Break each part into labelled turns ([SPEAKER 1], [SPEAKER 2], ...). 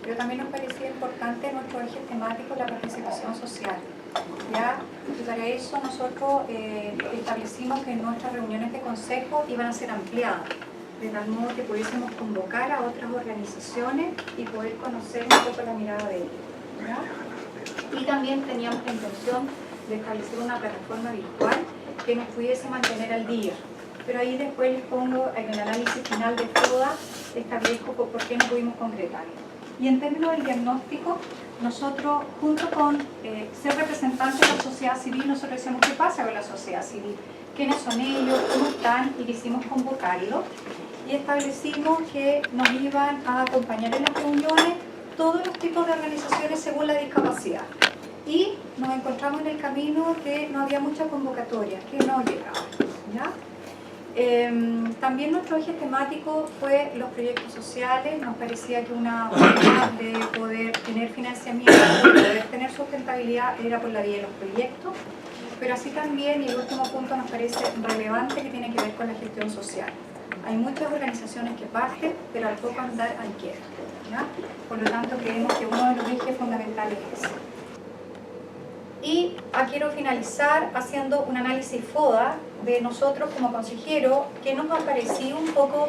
[SPEAKER 1] pero también nos parecía importante nuestro eje temático, la participación social. ¿Ya? Y para eso nosotros establecimos que nuestras reuniones de consejo iban a ser ampliadas, de tal modo que pudiésemos convocar a otras organizaciones y poder conocer un poco la mirada de ellos. ¿Ya? Y también teníamos la intención de establecer una plataforma virtual que nos pudiese mantener al día. Pero ahí después les pongo en el análisis final de toda, establezco por qué no pudimos concretarlo. Y en términos del diagnóstico, nosotros, junto con ser representantes de la sociedad civil, nosotros decíamos qué pasa con la sociedad civil, quiénes son ellos, cómo están, y quisimos convocarlos. Y establecimos que nos iban a acompañar en las reuniones todos los tipos de organizaciones según la discapacidad. Y nos encontramos en el camino que no había mucha convocatoria, que no llegaban. ¿Ya? También nuestro eje temático fue los proyectos sociales. Nos parecía que una forma de poder tener financiamiento, de poder tener sustentabilidad era por la vía de los proyectos, pero así también, y el último punto nos parece relevante, que tiene que ver con la gestión social. Hay muchas organizaciones que parten, pero al poco andar hay quiebra, ¿ya? Por lo tanto, creemos que uno de los ejes fundamentales es ese. Y quiero finalizar haciendo un análisis FODA de nosotros como consejeros, que nos ha parecido un poco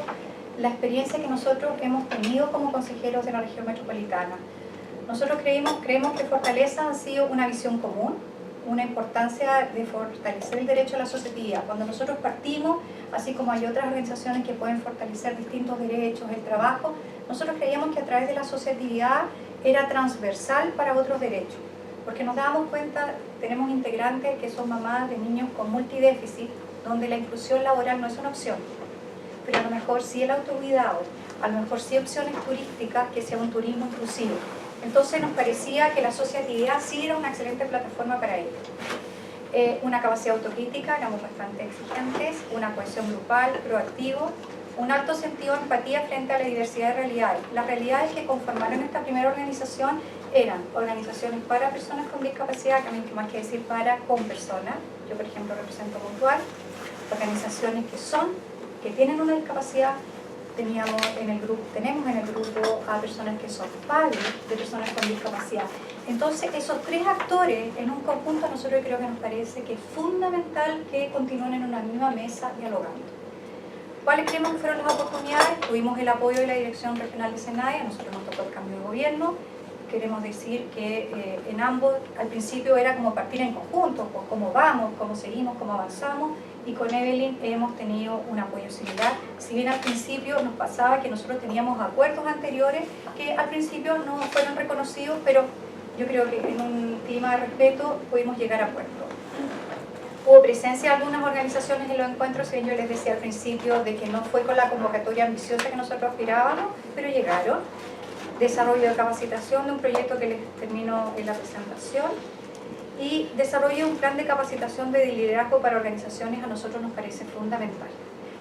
[SPEAKER 1] la experiencia que nosotros hemos tenido como consejeros de la región metropolitana. Nosotros creemos que Fortaleza ha sido una visión común, una importancia de fortalecer el derecho a la asociatividad. Cuando nosotros partimos, así como hay otras organizaciones que pueden fortalecer distintos derechos, el trabajo, nosotros creíamos que a través de la asociatividad era transversal para otros derechos. Porque nos dábamos cuenta, tenemos integrantes que son mamás de niños con multidéficit, donde la inclusión laboral no es una opción, pero a lo mejor sí el autocuidado, a lo mejor sí opciones turísticas, que sea un turismo inclusivo. Entonces nos parecía que la asociatividad sí era una excelente plataforma para ello. Una capacidad autocrítica, éramos bastante exigentes, una cohesión grupal, proactivo, un alto sentido de empatía frente a la diversidad de realidades. Las realidades que conformaron esta primera organización eran organizaciones para personas con discapacidad, que a mí más que decir para con personas. Yo, por ejemplo, represento Mutual. Organizaciones que tienen una discapacidad. Tenemos en el grupo a personas que son padres de personas con discapacidad. Entonces, esos tres actores en un conjunto, nosotros creo que nos parece que es fundamental que continúen en una misma mesa dialogando. ¿Cuáles creemos que fueron las oportunidades? Tuvimos el apoyo de la Dirección Regional de SENADE, a nosotros nos tocó el cambio de gobierno. Queremos decir que en ambos, al principio era como partir en conjunto, pues cómo vamos, cómo seguimos, cómo avanzamos, y con Evelyn hemos tenido un apoyo similar. Si bien al principio nos pasaba que nosotros teníamos acuerdos anteriores que al principio no fueron reconocidos, pero yo creo que en un clima de respeto pudimos llegar a acuerdos. Hubo presencia de algunas organizaciones en los encuentros, que yo les decía al principio de que no fue con la convocatoria ambiciosa que nosotros aspirábamos, pero llegaron. Desarrollo de capacitación de un proyecto que les termino en la presentación, y desarrollo de un plan de capacitación de liderazgo para organizaciones a nosotros nos parece fundamental.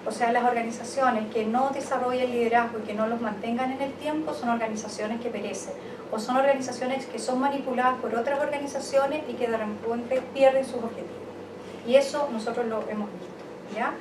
[SPEAKER 1] O sea, las organizaciones que no desarrollen liderazgo y que no los mantengan en el tiempo son organizaciones que perecen, o son organizaciones que son manipuladas por otras organizaciones y que de repente pierden sus objetivos. Y eso nosotros lo hemos visto, ¿ya?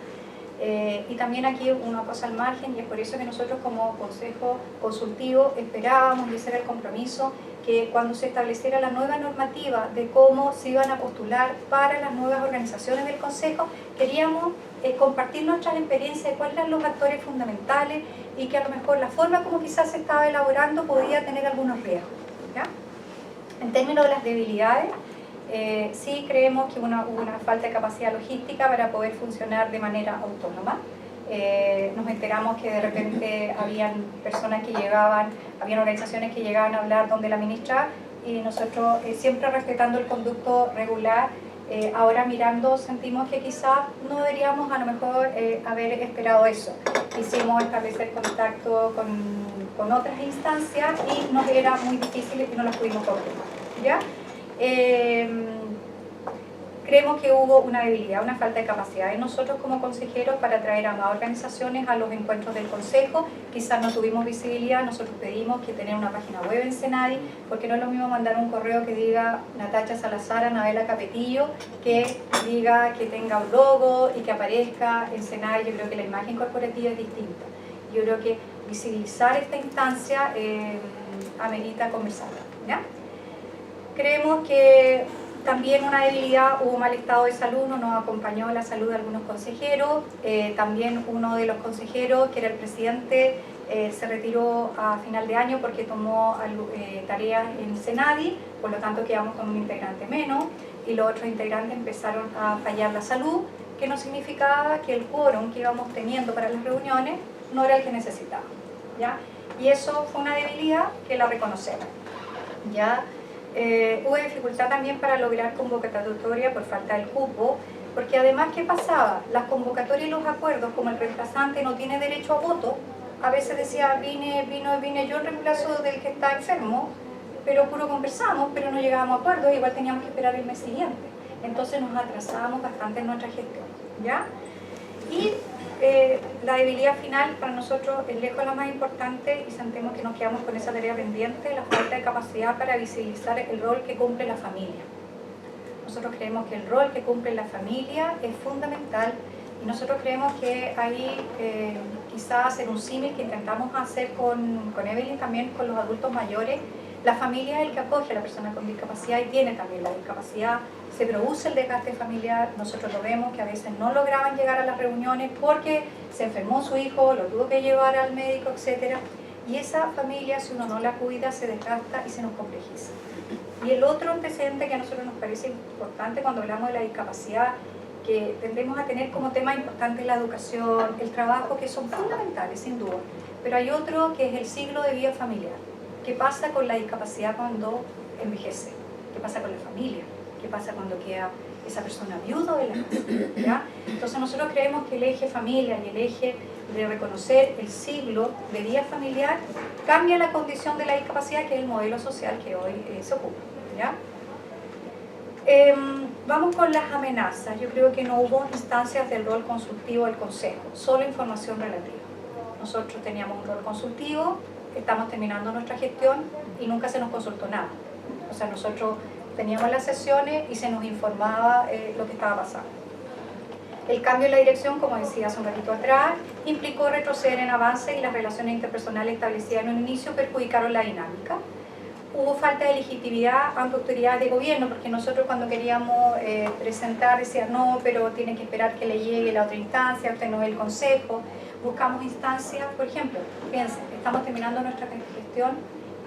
[SPEAKER 1] Y también aquí una cosa al margen, y es por eso que nosotros como Consejo Consultivo esperábamos, y ese era el compromiso, que cuando se estableciera la nueva normativa de cómo se iban a postular para las nuevas organizaciones del Consejo, queríamos compartir nuestras experiencias de cuáles eran los actores fundamentales, y que a lo mejor la forma como quizás se estaba elaborando podía tener algunos riesgos, ¿ya? En términos de las debilidades, sí creemos que hubo una falta de capacidad logística para poder funcionar de manera autónoma. Nos enteramos que de repente habían personas que llegaban, habían organizaciones que llegaban a hablar donde la ministra, y nosotros siempre respetando el conducto regular, ahora mirando sentimos que quizás no deberíamos a lo mejor haber esperado eso. Quisimos establecer contacto con otras instancias y nos era muy difícil y no las pudimos confirmar, ¿ya? Creemos que hubo una debilidad, una falta de capacidad de nosotros como consejeros para traer a más organizaciones a los encuentros del Consejo. Quizás no tuvimos visibilidad, nosotros pedimos que tener una página web en SENADE, porque no es lo mismo mandar un correo que diga Natacha Salazar, Anabela Capetillo, que diga que tenga un logo y que aparezca en SENADE. Yo creo que la imagen corporativa es distinta. Yo creo que visibilizar esta instancia amerita conversar, ¿ya? Creemos que también una debilidad, hubo mal estado de salud, no nos acompañó la salud de algunos consejeros, también uno de los consejeros, que era el presidente, se retiró a final de año porque tomó tareas en Senadi, por lo tanto quedamos con un integrante menos, y los otros integrantes empezaron a fallar la salud, que no significaba que el quórum que íbamos teniendo para las reuniones no era el que necesitábamos, ¿ya? Y eso fue una debilidad que la reconocemos, ¿ya? Hubo dificultad también para lograr convocatoria por falta del cupo, porque además, ¿qué pasaba? Las convocatorias y los acuerdos, como el reemplazante no tiene derecho a voto, a veces decía, vine yo en reemplazo del que está enfermo, pero puro conversamos, pero no llegábamos a acuerdos, igual teníamos que esperar el mes siguiente. Entonces nos atrasábamos bastante en nuestra gestión, ¿ya? Y la debilidad final para nosotros es lejos la más importante y sentimos que nos quedamos con esa tarea pendiente, la falta de capacidad para visibilizar el rol que cumple la familia. Nosotros creemos que el rol que cumple la familia es fundamental y nosotros creemos que ahí quizás hacer un símil que intentamos hacer con Evelyn también con los adultos mayores. La familia es el que acoge a la persona con discapacidad y tiene también la discapacidad. Se produce el desgaste familiar, nosotros lo vemos que a veces no lograban llegar a las reuniones porque se enfermó su hijo, lo tuvo que llevar al médico, etc. Y esa familia, si uno no la cuida, se desgasta y se nos complejiza. Y el otro antecedente que a nosotros nos parece importante cuando hablamos de la discapacidad, que tendremos a tener como tema importante la educación, el trabajo, que son fundamentales, sin duda. Pero hay otro que es el ciclo de vida familiar. ¿Qué pasa con la discapacidad cuando envejece? ¿Qué pasa con la familia? ¿Qué pasa cuando queda esa persona viuda de la casa? ¿Ya? Entonces nosotros creemos que el eje familia y el eje de reconocer el ciclo de vida familiar cambia la condición de la discapacidad, que es el modelo social que hoy se ocupa, ¿ya? Vamos con las amenazas. Yo creo que no hubo instancias del rol consultivo del Consejo, solo información relativa. Nosotros teníamos un rol consultivo, estamos terminando nuestra gestión y nunca se nos consultó nada. O sea, nosotros teníamos las sesiones y se nos informaba lo que estaba pasando. El cambio en la dirección, como decía hace un ratito atrás, implicó retroceder en avance y las relaciones interpersonales establecidas en un inicio perjudicaron la dinámica. Hubo falta de legitimidad ante autoridades de gobierno, porque nosotros cuando queríamos presentar decían no, pero tienen que esperar que le llegue la otra instancia, usted no ve el consejo. Buscamos instancias, por ejemplo, fíjense, estamos terminando nuestra gestión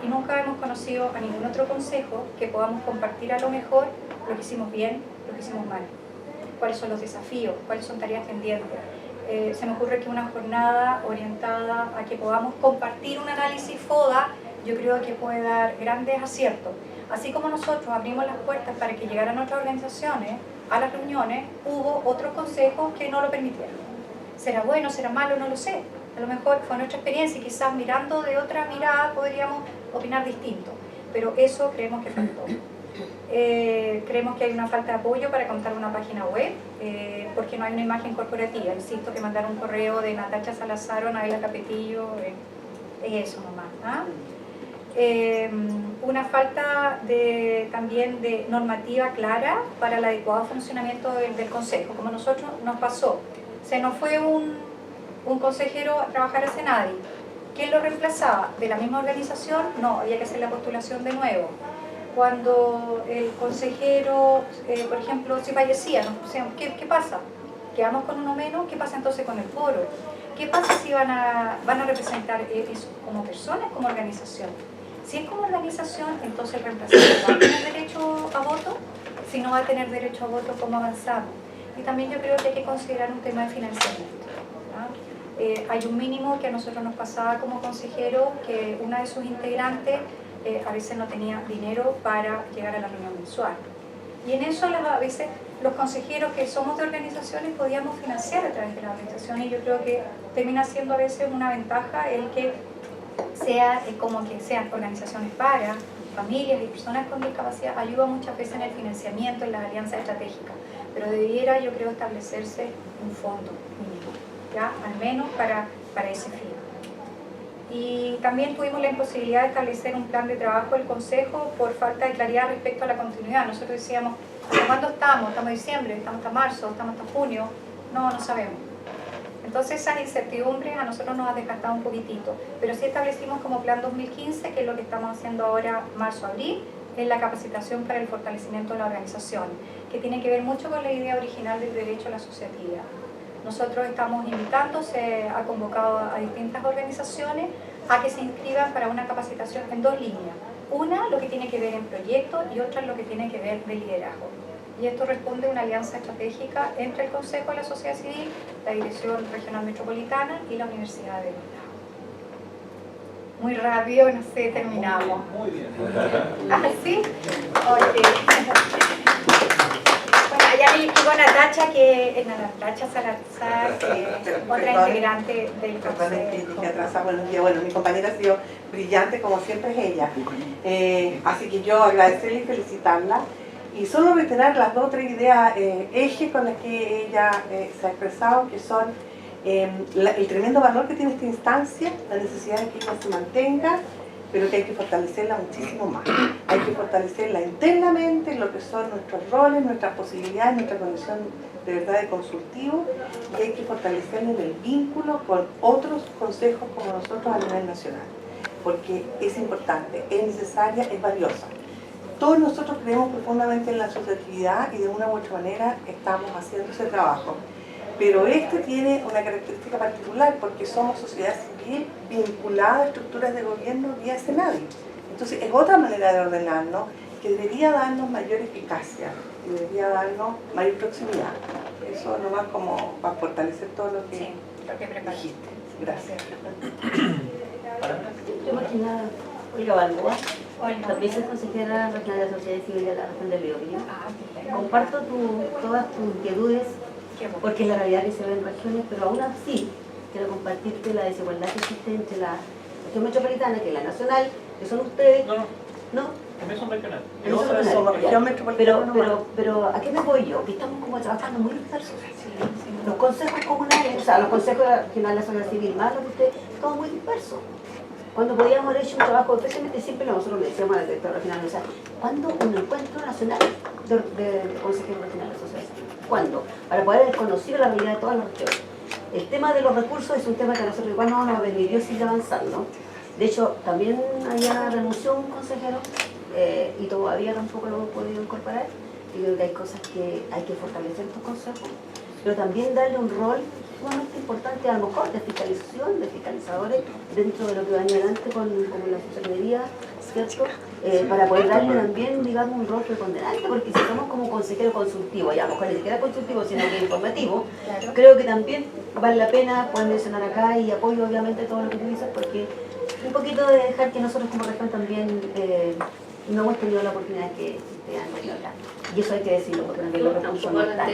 [SPEAKER 1] y nunca hemos conocido a ningún otro consejo que podamos compartir a lo mejor lo que hicimos bien, lo que hicimos mal, cuáles son los desafíos, cuáles son tareas pendientes. Se me ocurre que una jornada orientada a que podamos compartir un análisis FODA, yo creo que puede dar grandes aciertos. Así como nosotros abrimos las puertas para que llegaran otras organizaciones a las reuniones, hubo otros consejos que no lo permitieron. ¿Será bueno, será malo? No lo sé. A lo mejor fue nuestra experiencia y quizás mirando de otra mirada podríamos opinar distinto. Pero eso creemos que faltó. Creemos que hay una falta de apoyo para contar una página web, porque no hay una imagen corporativa. Insisto que mandar un correo de Natacha Salazar o Anabela Capetillo, es eso nomás. ¿Ah? Una falta también de normativa clara para el adecuado funcionamiento del Consejo, como nosotros nos pasó. Se nos fue un consejero a trabajar a Senadi. ¿Quién lo reemplazaba? ¿De la misma organización? No, había que hacer la postulación de nuevo. Cuando el consejero, por ejemplo, si fallecía, ¿no? O sea, ¿qué pasa? ¿Quedamos con uno menos? ¿Qué pasa entonces con el foro? ¿Qué pasa si van a representar eso como personas, como organización? Si es como organización, entonces el reemplazante va a tener derecho a voto. Si no va a tener derecho a voto, ¿cómo avanzamos? Y también yo creo que hay que considerar un tema de financiamiento, ¿no? Hay un mínimo que a nosotros nos pasaba como consejero, que una de sus integrantes a veces no tenía dinero para llegar a la reunión mensual. Y en eso a veces los consejeros que somos de organizaciones podíamos financiar a través de la organización, y yo creo que termina siendo a veces una ventaja el que sea como que sean organizaciones para familias y personas con discapacidad, ayuda muchas veces en el financiamiento, en las alianzas estratégicas, pero debiera, yo creo, establecerse un fondo mínimo, ¿ya? Al menos para ese fin. Y también tuvimos la imposibilidad de establecer un plan de trabajo del Consejo por falta de claridad respecto a la continuidad. Nosotros decíamos, ¿hasta cuándo estamos? ¿Estamos en diciembre? ¿Estamos hasta marzo? ¿Estamos hasta junio? No sabemos. Entonces esas incertidumbres a nosotros nos ha desgastado un poquitito, pero sí establecimos como plan 2015, que es lo que estamos haciendo ahora marzo-abril, es la capacitación para el fortalecimiento de la organización, que tiene que ver mucho con la idea original del derecho a la asociatividad. Nosotros estamos invitando, se ha convocado a distintas organizaciones a que se inscriban para una capacitación en dos líneas. Una, lo que tiene que ver en proyectos, y otra, lo que tiene que ver de liderazgo. Y esto responde a una alianza estratégica entre el Consejo de la Sociedad Civil, la Dirección Regional Metropolitana y la Universidad de Lima. Muy rápido, no sé, terminamos.
[SPEAKER 2] Muy bien.
[SPEAKER 1] ¿Ah, sí? Ok. Bueno, allá me con Natacha, que es Natacha Salazar, otra integrante del Consejo.
[SPEAKER 3] Bueno, mi compañera ha sido brillante, como siempre es ella. Así que yo agradecerle y felicitarla. Y solo reiterar las dos o tres ideas ejes con las que ella se ha expresado, que son el tremendo valor que tiene esta instancia, la necesidad de que ella se mantenga, pero que hay que fortalecerla muchísimo más. Hay que fortalecerla internamente en lo que son nuestros roles, nuestras posibilidades, nuestra condición de verdad de consultivo, y hay que fortalecerla en el vínculo con otros consejos como nosotros a nivel nacional, porque es importante, es necesaria, es valiosa. Todos nosotros creemos profundamente en la asociatividad y de una u otra manera estamos haciendo ese trabajo. Pero este tiene una característica particular porque somos sociedad civil vinculada a estructuras de gobierno vía escenario. Entonces es otra manera de ordenarnos que debería darnos mayor eficacia y debería darnos mayor proximidad. Eso nomás como para fortalecer todo lo que,
[SPEAKER 1] sí,
[SPEAKER 3] dijiste. Gracias.
[SPEAKER 4] Yo imaginaba, Olga Balboa, también soy consejera regional de la Sociedad Civil de la región del Biobío. Comparto todas tus inquietudes, porque es la realidad que se ve en regiones, pero aún así quiero compartirte la desigualdad que existe entre la región metropolitana, que es la nacional, que son ustedes.
[SPEAKER 2] No, también son regionales.
[SPEAKER 3] Somos región metropolitana.
[SPEAKER 4] Pero ¿a qué me voy yo? Que estamos como trabajando muy dispersos. Los consejos comunales, o sea, los consejos regionales de la sociedad civil, más lo que ustedes, todo muy disperso. Cuando podíamos haber hecho un trabajo, especialmente siempre nosotros le decíamos al director regional, o sea, ¿cuándo un encuentro nacional de consejeros regionales de la sociedad civil? ¿Cuándo? Para poder conocer la realidad de todas las regiones. El tema de los recursos es un tema que a nosotros igual no nos permitió seguir avanzando. De hecho, también allá renunció un consejero y todavía tampoco lo hemos podido incorporar. Y creo que hay cosas que hay que fortalecer estos consejos, pero también darle un rol sumamente importante, a lo mejor de fiscalización, de fiscalizadores, dentro de lo que va adelante con la subsecretaría, ¿cierto? Para poder darle también, digamos, un rol preponderante, porque si somos como consejero consultivo, y a lo mejor ni siquiera consultivo, sino que informativo, claro, creo que también vale la pena poder mencionar acá, y apoyo obviamente todo lo que tú dices, porque un poquito de dejar que nosotros como región también no hemos tenido la oportunidad que han tenido acá. Y eso hay que decirlo, porque también los recursos no están.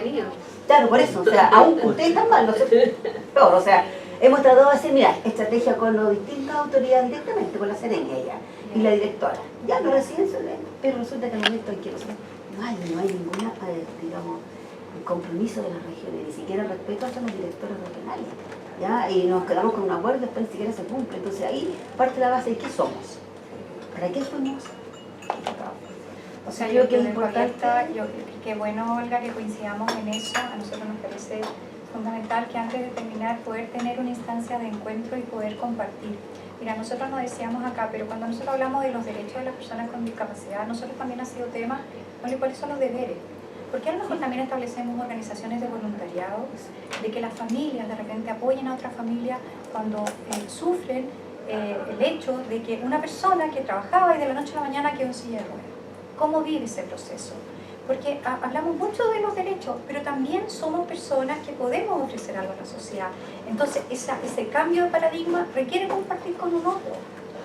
[SPEAKER 4] Claro, por eso, o sea, aún ustedes están mal, no sé, peor, o sea, hemos tratado de hacer, mira, estrategia con las distintas autoridades directamente, con la Serenia ya, y la directora. Ya lo reciben, pero resulta que al momento en que no hay ninguna, digamos, compromiso de las regiones, ni siquiera respeto hacia los directores regionales, ¿ya? Y nos quedamos con un acuerdo y después ni siquiera se cumple. Entonces ahí parte la base de qué somos, para qué fuimos.
[SPEAKER 1] O sea, yo creo que es importante, qué bueno, Olga, que coincidamos en eso. A nosotros nos parece fundamental que antes de terminar poder tener una instancia de encuentro y poder compartir. Mira, nosotros nos decíamos acá, pero cuando nosotros hablamos de los derechos de las personas con discapacidad, nosotros también ha sido tema, ¿cuáles son los deberes? Porque a lo mejor también establecemos organizaciones de voluntariado, de que las familias de repente apoyen a otras familias cuando sufren el hecho de que una persona que trabajaba y de la noche a la mañana quedó en silla de ruedas. ¿Cómo vive ese proceso? Porque hablamos mucho de los derechos, pero también somos personas que podemos ofrecer algo a la sociedad. Entonces, ese cambio de paradigma requiere compartir con un otro.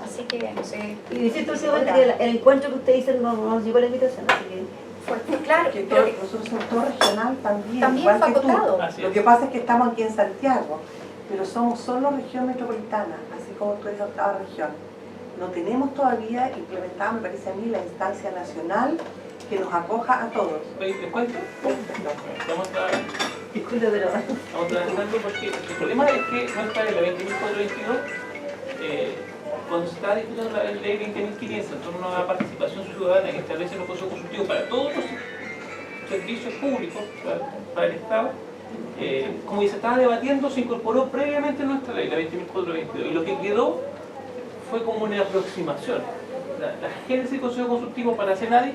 [SPEAKER 1] Así que, no sé...
[SPEAKER 4] Y decirte últimamente que el encuentro que usted dice no nos llegó la invitación, así que...
[SPEAKER 1] Claro,
[SPEAKER 3] que nosotros somos todo regional también
[SPEAKER 1] igual que tú.
[SPEAKER 3] Lo que pasa es que estamos aquí en Santiago, pero somos solo región metropolitana, así como tú eres octava región. No tenemos todavía implementada, me parece a mí, la instancia nacional que nos acoja a todos.
[SPEAKER 2] Oye, ¿les cuento? Vamos trabajando porque el problema es que no está en la 20.422, cuando se está discutiendo la ley 20.500 en torno a la participación ciudadana que establece los consejos consultivos para todos los servicios públicos, para el Estado, como se estaba debatiendo, se incorporó previamente en nuestra ley, la 20.422, y lo que quedó fue como una aproximación. La génesis del Consejo Consultivo para CENADI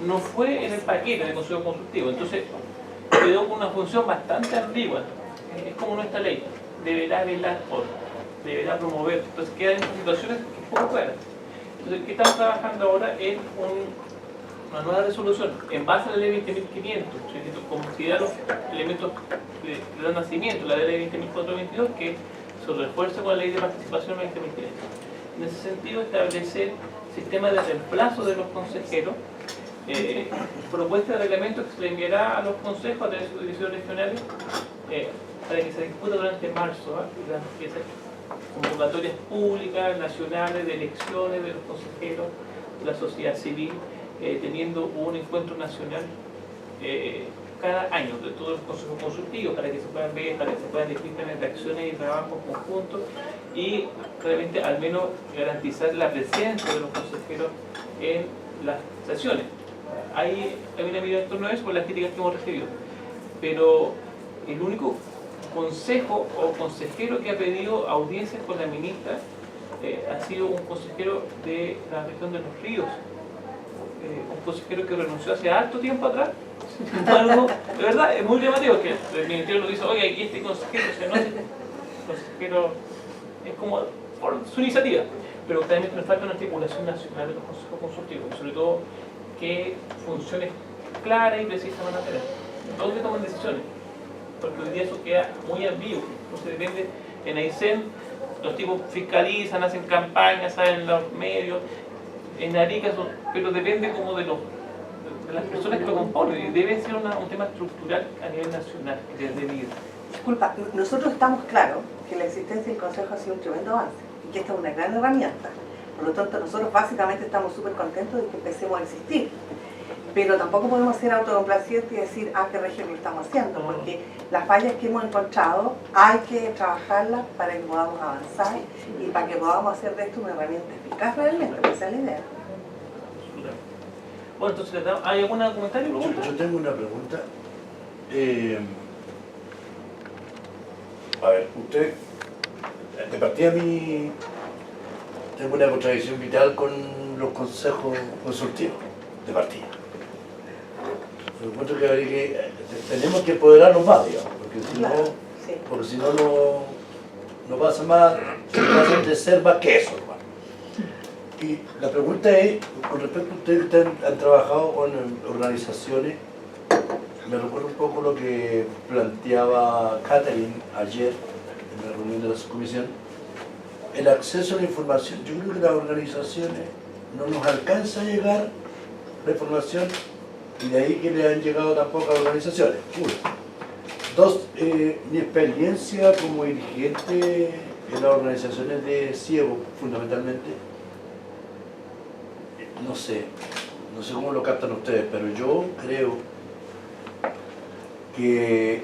[SPEAKER 2] no fue en el paquete del Consejo Consultivo, entonces quedó con una función bastante ambigua. Es como nuestra ley, deberá velar por, deberá promover, entonces quedan situaciones un poco claras. Entonces, ¿qué estamos trabajando ahora? En una nueva resolución en base a la ley 20.500, considera los elementos de nacimiento, la ley 20.422, que se refuerza con la ley de participación 20.500. En ese sentido, establecer sistema de reemplazo de los consejeros, propuesta de reglamento que se le enviará a los consejos a través de sus direcciones regionales para que se discuta durante marzo, que se convocatorias públicas, nacionales, de elecciones de los consejeros, de la sociedad civil, teniendo un encuentro nacional cada año de todos los consejos consultivos para que se puedan ver, para que se puedan definir planes de acciones y trabajos conjuntos y realmente al menos garantizar la presencia de los consejeros en las sesiones. Hay una medida en torno a eso por las críticas que hemos recibido, pero el único consejo o consejero que ha pedido audiencias con la ministra ha sido un consejero de la región de Los Ríos, un consejero que renunció hace harto tiempo atrás. Algo, de verdad, es muy llamativo que el ministerio nos dice, oye, aquí este consejero, consejero es como por su iniciativa, pero también nos falta una articulación nacional de los consejos consultivos, sobre todo qué funciones claras y precisas van a tener, dónde toman decisiones, porque hoy día eso queda muy ambiguo. Entonces depende, en Aysén los tipos fiscalizan, hacen campañas, salen en los medios, en Arica, pero depende como de las personas que lo componen, y debe ser un tema estructural a nivel nacional, desde vida.
[SPEAKER 3] Disculpa, nosotros estamos claros que la existencia del Consejo ha sido un tremendo avance y que esta es una gran herramienta. Por lo tanto, nosotros básicamente estamos súper contentos de que empecemos a existir. Pero tampoco podemos ser autocomplacientes y decir, qué régimen lo estamos haciendo, porque las fallas que hemos encontrado hay que trabajarlas para que podamos avanzar y para que podamos hacer de esto una herramienta eficaz realmente, esa es la idea.
[SPEAKER 2] Bueno, entonces, ¿hay algún comentario?
[SPEAKER 5] Yo tengo una pregunta. A ver, usted, de partida tengo una contradicción vital con los consejos consultivos, de partida. Yo encuentro que tenemos que empoderarnos más, digamos, porque si no, no pasa más, pasan de ser más que eso, hermano. Y la pregunta es, con respecto a ustedes que han trabajado con organizaciones, me recuerda un poco lo que planteaba Catherine ayer en la reunión de la subcomisión. El acceso a la información, yo creo que las organizaciones no nos alcanza a llegar la información y de ahí que le han llegado tan pocas organizaciones. Uno. Dos, mi experiencia como dirigente en las organizaciones de ciegos, fundamentalmente, no sé cómo lo captan ustedes, pero yo creo que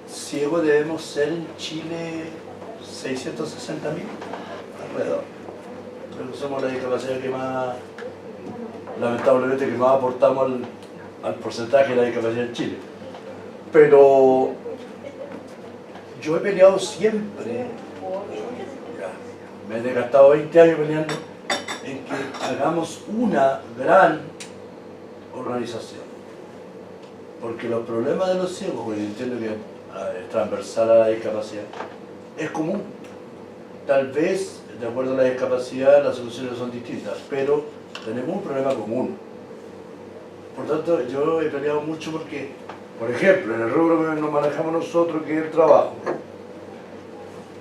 [SPEAKER 5] ciegos debemos ser en Chile 660.000 alrededor. Creo que somos la discapacidad que más, lamentablemente, que más aportamos al porcentaje de la discapacidad en Chile. Pero yo he peleado siempre, me he desgastado 20 años peleando en que hagamos una gran organización. Porque los problemas de los ciegos, porque entiendo que es transversal a la discapacidad, es común. Tal vez, de acuerdo a la discapacidad, las soluciones son distintas, pero tenemos un problema común. Por tanto, yo he peleado mucho porque, por ejemplo, en el rubro que nos manejamos nosotros, que es el trabajo,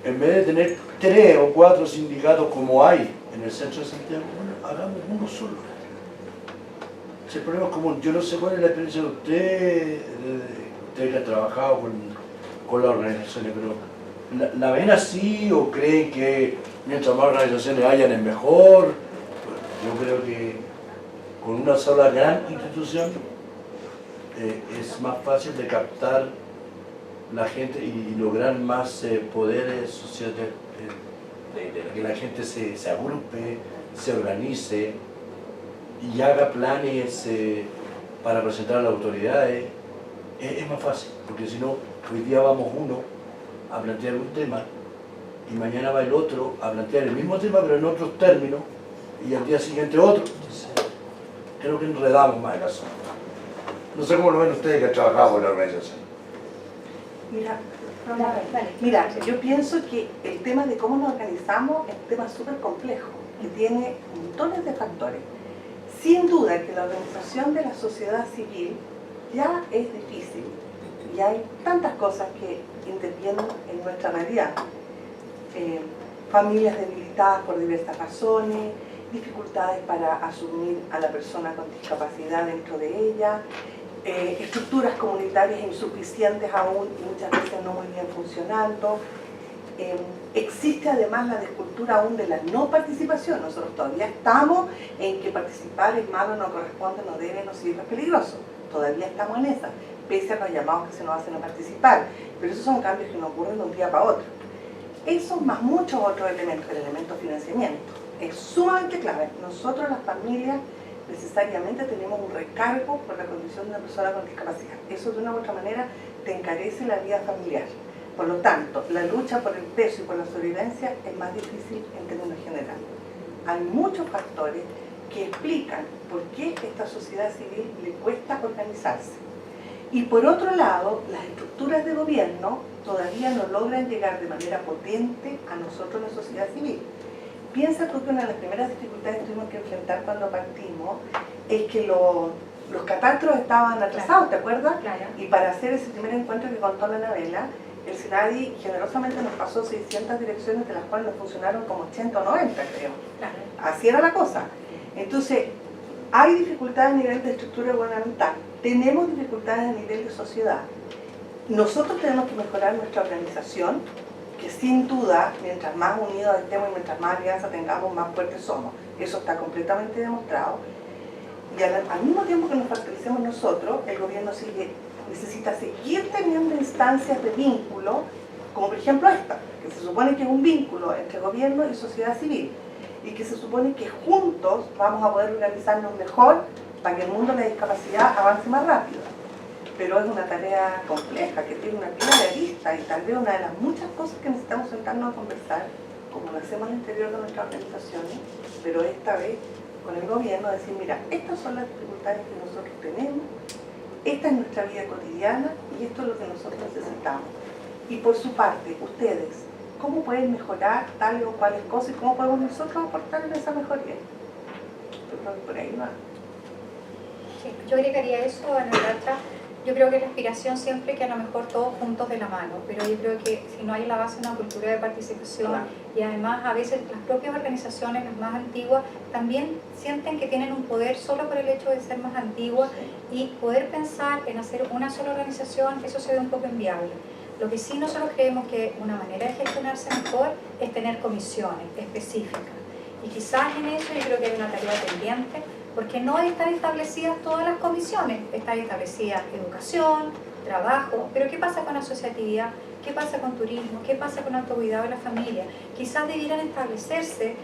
[SPEAKER 5] en vez de tener 3 o 4 sindicatos como hay en el centro de Santiago, bueno, hagamos uno solo. Si el problema es común, yo no sé cuál es la experiencia de ustedes que han trabajado con las organizaciones, pero ¿la ven así o creen que mientras más organizaciones hayan es mejor? Yo creo que con una sola gran institución es más fácil de captar la gente y lograr más poderes sociales, que la gente se agrupe, se organice y haga planes para presentar a las autoridades es más fácil, porque si no, hoy día vamos uno a plantear un tema y mañana va el otro a plantear el mismo tema pero en otros términos y al día siguiente otro. Entonces, creo que enredamos más el asunto. No sé cómo lo ven ustedes que han trabajado con la organización.
[SPEAKER 3] Mira, yo pienso que el tema de cómo nos organizamos es un tema súper complejo, que tiene montones de factores. Sin duda que la organización de la sociedad civil ya es difícil y hay tantas cosas que intervienen en nuestra realidad. Familias debilitadas por diversas razones, dificultades para asumir a la persona con discapacidad dentro de ella, estructuras comunitarias insuficientes aún y muchas veces no muy bien funcionando. Existe además la descultura aún de la no participación. Nosotros todavía estamos en que participar es malo, no corresponde, no debe, no sirve, es peligroso. Todavía estamos en esa, pese a los llamados que se nos hacen a participar. Pero esos son cambios que no ocurren de un día para otro. Eso más muchos otros elementos, el elemento financiamiento, es sumamente clave. Nosotros las familias necesariamente tenemos un recargo por la condición de una persona con discapacidad. Eso de una u otra manera te encarece la vida familiar. Por lo tanto, la lucha por el peso y por la sobrevivencia es más difícil en términos generales. Hay muchos factores que explican por qué esta sociedad civil le cuesta organizarse. Y por otro lado, las estructuras de gobierno todavía no logran llegar de manera potente a nosotros, la sociedad civil. Piensa tú que una de las primeras dificultades que tuvimos que enfrentar cuando partimos es que los catastros estaban atrasados, ¿te acuerdas?
[SPEAKER 1] Claro.
[SPEAKER 3] Y para hacer ese primer encuentro que contó la Anabela, el SINADI generosamente nos pasó 600 direcciones, de las cuales nos funcionaron como 80 o 90, creo.
[SPEAKER 1] Claro.
[SPEAKER 3] Así era la cosa. Entonces, hay dificultades a nivel de estructura gubernamental, tenemos dificultades a nivel de sociedad. Nosotros tenemos que mejorar nuestra organización, que sin duda, mientras más unidos estemos y mientras más alianza tengamos, más fuertes somos. Eso está completamente demostrado. Y al mismo tiempo que nos fortalecemos nosotros, el gobierno necesita seguir teniendo instancias de vínculo, como por ejemplo esta, que se supone que es un vínculo entre gobierno y sociedad civil, y que se supone que juntos vamos a poder organizarnos mejor para que el mundo de la discapacidad avance más rápido. Pero es una tarea compleja, que tiene una pila de aristas y tal vez una de las muchas cosas que necesitamos sentarnos a conversar, como lo hacemos al interior de nuestras organizaciones, pero esta vez con el gobierno, decir, mira, estas son las dificultades que nosotros tenemos, esta es nuestra vida cotidiana y esto es lo que nosotros necesitamos. Y por su parte, ustedes, ¿cómo pueden mejorar tal o cuales cosas y cómo podemos nosotros aportar en esa mejoría? Yo creo que por ahí va.
[SPEAKER 1] Sí, yo agregaría eso a la otra. Yo creo que la aspiración siempre que a lo mejor todos juntos de la mano, pero yo creo que si no hay la base de una cultura de participación, claro. Y además a veces las propias organizaciones, las más antiguas, también sienten que tienen un poder solo por el hecho de ser más antiguas, y poder pensar en hacer una sola organización, eso se ve un poco inviable. Lo que sí nosotros creemos que una manera de gestionarse mejor es tener comisiones específicas, y quizás en eso yo creo que hay una tarea pendiente, porque no están establecidas todas las comisiones, están establecidas educación, trabajo, pero ¿qué pasa con asociatividad? ¿Qué pasa con turismo? ¿Qué pasa con autocuidado de la familia? Quizás debieran establecerse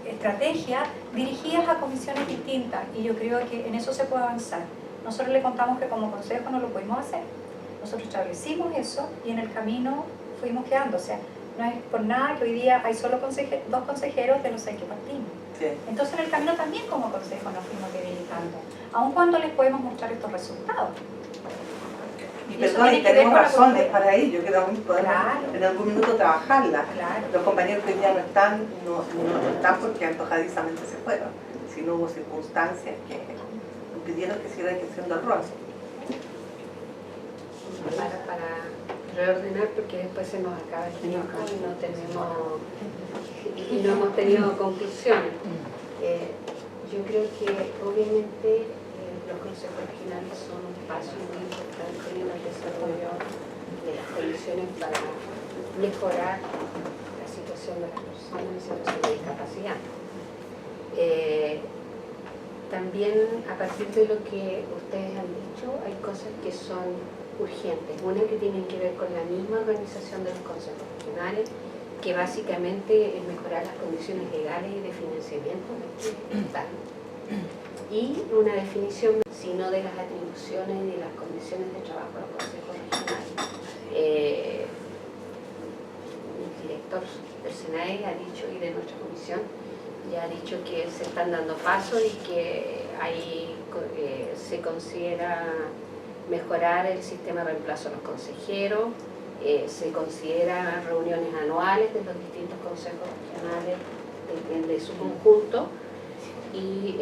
[SPEAKER 1] estrategias dirigidas a comisiones distintas, y yo creo que en eso se puede avanzar. Nosotros le contamos que como consejo no lo pudimos hacer, nosotros establecimos eso y en el camino fuimos quedando, o sea, no es por nada que hoy día hay solo dos consejeros de los 6 que partimos. Sí. Entonces en el camino también como consejo nos fuimos debilitando, aun cuando les podemos mostrar estos resultados.
[SPEAKER 3] Y perdón, y tenemos razones para ello, que también podemos en algún minuto trabajarla. Claro. Los compañeros que hoy día no están porque antojadizamente se fueron, sino hubo circunstancias que impidieron que siguieran ejerciendo el rol.
[SPEAKER 6] Para reordenar, porque después se nos acaba el tiempo y no hemos tenido conclusiones. Yo creo que obviamente los consejos regionales son un paso muy importante en el desarrollo de las condiciones para mejorar la situación de las personas en situación de discapacidad. También, a partir de lo que ustedes han dicho, hay cosas que son urgentes. Una que tienen que ver con la misma organización de los consejos regionales, que básicamente es mejorar las condiciones legales y de financiamiento de y una definición sino de las atribuciones y de las condiciones de trabajo de los consejos regionales. El director del SENAE ha dicho, y de nuestra comisión, ya ha dicho que se están dando pasos y que ahí se considera mejorar el sistema de reemplazo a los consejeros, se considera reuniones anuales de los distintos consejos regionales de su conjunto y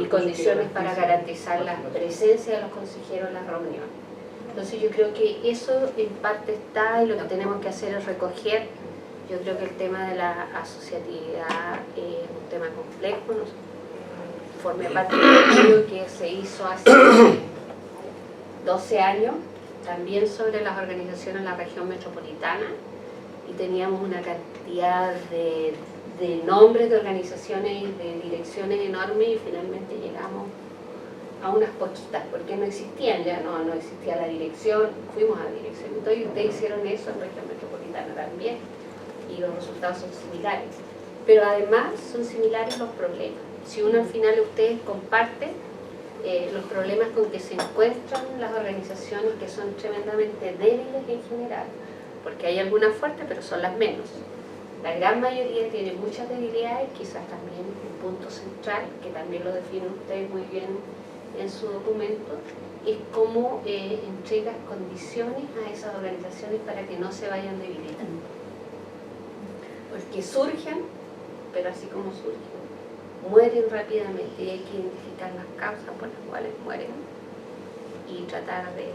[SPEAKER 6] condiciones para garantizar la presencia de los consejeros en las reuniones. Entonces yo creo que eso en parte está, y lo que tenemos que hacer es recoger. Yo creo que el tema de la asociatividad es un tema complejo, ¿no? Forma parte del estudio que se hizo hace 12 años, también sobre las organizaciones en la región metropolitana, y teníamos una cantidad de nombres de organizaciones y de direcciones enormes, y finalmente llegamos a unas poquitas, porque no existían, ya no existía la dirección, fuimos a la dirección. Entonces ustedes hicieron eso en región metropolitana también, y los resultados son similares. Pero además son similares los problemas. Si uno al final ustedes comparten los problemas con que se encuentran las organizaciones, que son tremendamente débiles en general, porque hay algunas fuertes, pero son las menos. La gran mayoría tiene muchas debilidades, quizás también un punto central, que también lo definen ustedes muy bien en su documento, es cómo entregas condiciones a esas organizaciones para que no se vayan debilitando. Porque surgen, pero así como surgen, mueren rápidamente, y hay que identificar las causas por las cuales mueren y tratar de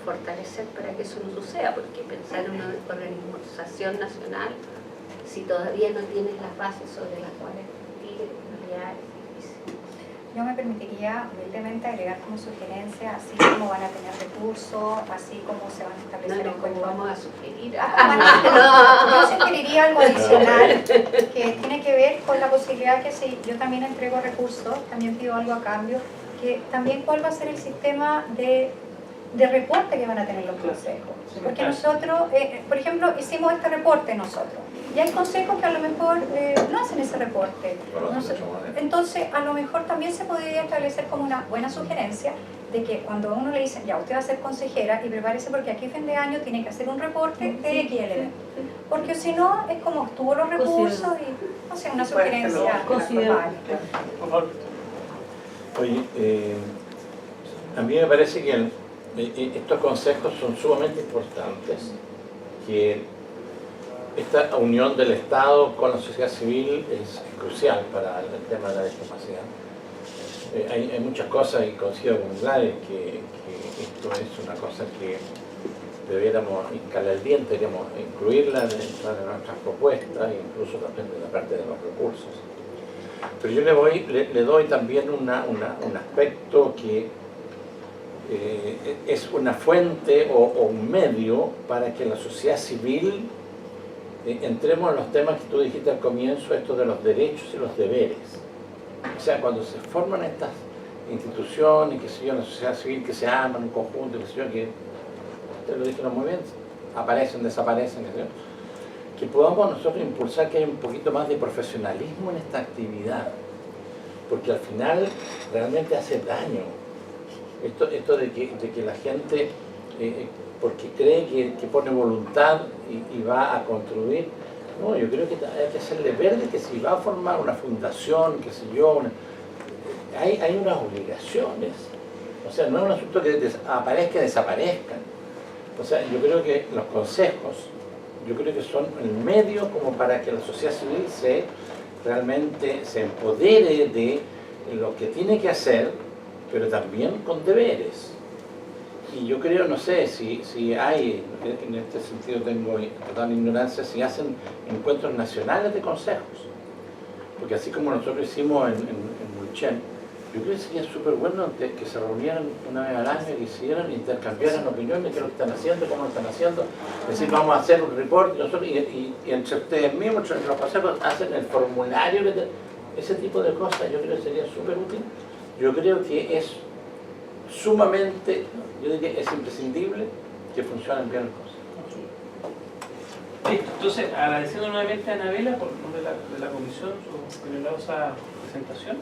[SPEAKER 6] fortalecer para que eso no suceda, porque pensar en una organización nacional, si todavía no tienes las bases sobre las cuales partir, en realidad es difícil.
[SPEAKER 1] Yo me permitiría humildemente agregar como sugerencia, así como van a tener recursos, así como se van a establecer
[SPEAKER 6] ¿Cómo vamos a sugerir?
[SPEAKER 1] Yo sugeriría algo adicional que tiene que ver con la posibilidad que si yo también entrego recursos, también pido algo a cambio, que también cuál va a ser el sistema de reporte que van a tener los consejos. Porque nosotros, por ejemplo, hicimos este reporte nosotros, y hay consejos que a lo mejor no hacen ese reporte. Entonces, a lo mejor también se podría establecer como una buena sugerencia de que cuando a uno le dicen, ya, usted va a ser consejera y prepárese porque aquí fin de año tiene que hacer un reporte de X elemento. Porque si no, es como obtuvo los recursos y, no sé, una sugerencia.
[SPEAKER 2] Por favor.
[SPEAKER 7] Oye, a mí me parece que estos consejos son sumamente importantes, que esta unión del Estado con la sociedad civil es crucial para el tema de la discapacidad. Hay muchas cosas, y coincido con Gladys, que esto es una cosa que debiéramos hincarle el diente, deberíamos incluirla dentro de nuestras propuestas, incluso también de la parte de los recursos. Pero yo le doy también un aspecto que es una fuente o un medio para que la sociedad civil entremos en los temas que tú dijiste al comienzo, esto de los derechos y los deberes. O sea, cuando se forman estas instituciones, que sé yo, la sociedad civil, que se aman en conjunto, que sé yo, que ustedes lo dijeron muy bien, aparecen, desaparecen, que sé yo, que podamos nosotros impulsar que haya un poquito más de profesionalismo en esta actividad, porque al final realmente hace daño esto de que la gente, porque cree que pone voluntad y va a construir. No, yo creo que hay que hacerle ver de que si va a formar una fundación, qué sé yo, hay unas obligaciones. O sea, no es un asunto que aparezca y desaparezcan. O sea, yo creo que los consejos, yo creo que son el medio como para que la sociedad civil realmente se empodere de lo que tiene que hacer, pero también con deberes. Y yo creo, no sé, si hay, en este sentido tengo total ignorancia, si hacen encuentros nacionales de consejos. Porque así como nosotros hicimos en Mulchen, yo creo que sería súper bueno que se reunieran una vez al año, que hicieran, intercambiaran opiniones de qué es lo que están haciendo, cómo lo están haciendo. Es decir, vamos a hacer un report y entre ustedes mismos, entre los consejos, hacen el formulario, ese tipo de cosas. Yo creo que sería súper útil. Yo creo que es sumamente, yo diría que es imprescindible que funcionen bien las cosas.
[SPEAKER 2] Listo, entonces agradeciendo nuevamente a Anabela por nombre de la comisión su generosa presentación.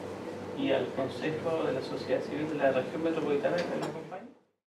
[SPEAKER 2] y al Consejo de la Sociedad Civil de la Región Metropolitana de Calama.